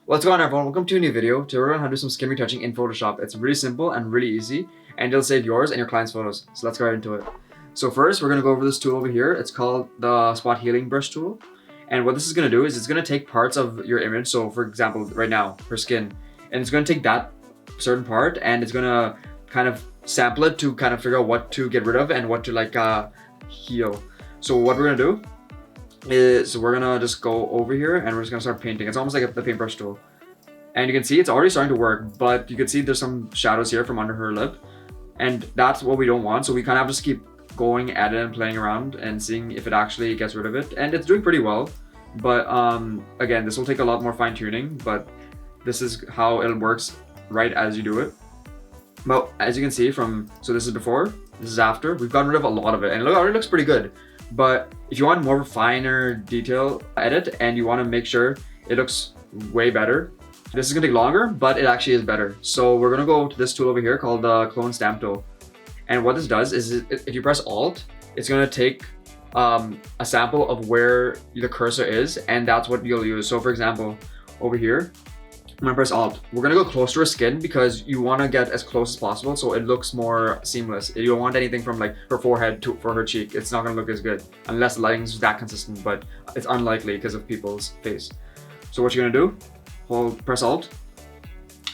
What's going on, everyone? Welcome to a new video. Today we're going to how to do some skin retouching in Photoshop. It's really simple and really easy, and it'll save yours and your client's photos. So let's go right into it. So first, we're going to go over this tool over here. It's called the Spot Healing Brush tool. And what this is going to do is it's going to take parts of your image. So for example, right now, her skin. And it's going to take that certain part and it's going to kind of sample it to kind of figure out what to get rid of and what to heal. So what we're going to do is we're gonna just go over here and we're just gonna start painting. It's almost like the paintbrush tool. And you can see it's already starting to work, but you can see there's some shadows here from under her lip. And that's what we don't want. So we kind of have to just keep going at it and playing around and seeing if it actually gets rid of it. And it's doing pretty well. But again, this will take a lot more fine tuning, but this is how it works right as you do it. But as you can see so this is before, this is after, we've gotten rid of a lot of it. And it already looks pretty good. But if you want more finer detail edit and you want to make sure it looks way better, this is going to take longer, but it actually is better. So we're going to go to this tool over here called the Clone Stamp tool. And what this does is if you press Alt, it's going to take a sample of where the cursor is, and that's what you'll use. So for example, over here, I'm gonna press Alt. We're gonna go close to her skin because you want to get as close as possible so it looks more seamless. You don't want anything from like her forehead for her cheek. It's not gonna look as good unless the lighting's that consistent, but it's unlikely because of people's face. So what you're gonna do, press Alt,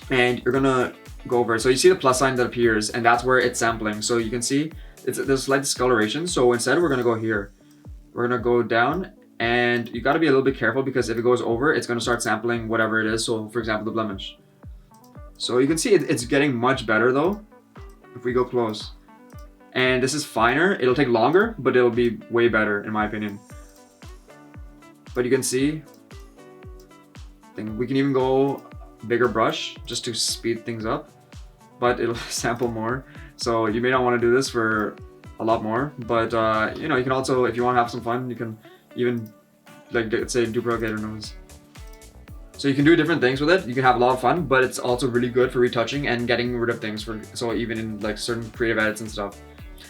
and you're gonna go over. So you see the plus sign that appears, and that's where it's sampling. So you can see there's a slight discoloration. So instead we're gonna go here. We're gonna go down. And you got to be a little bit careful because if it goes over, it's going to start sampling whatever it is. So for example, the blemish. So you can see it's getting much better though if we go close. And this is finer. It'll take longer, but it'll be way better in my opinion. But you can see, we can even go bigger brush just to speed things up, but it'll sample more. So you may not want to do this for a lot more, but you know, you can also, if you want to have some fun, you can even like say duplicate her nose. So you can do different things with it. You can have a lot of fun, but it's also really good for retouching and getting rid of things so even in like certain creative edits and stuff.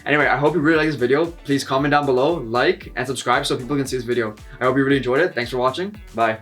Anyway, I hope you really like this video. Please comment down below, like, and subscribe so people can see this video. I hope you really enjoyed it. Thanks for watching. Bye.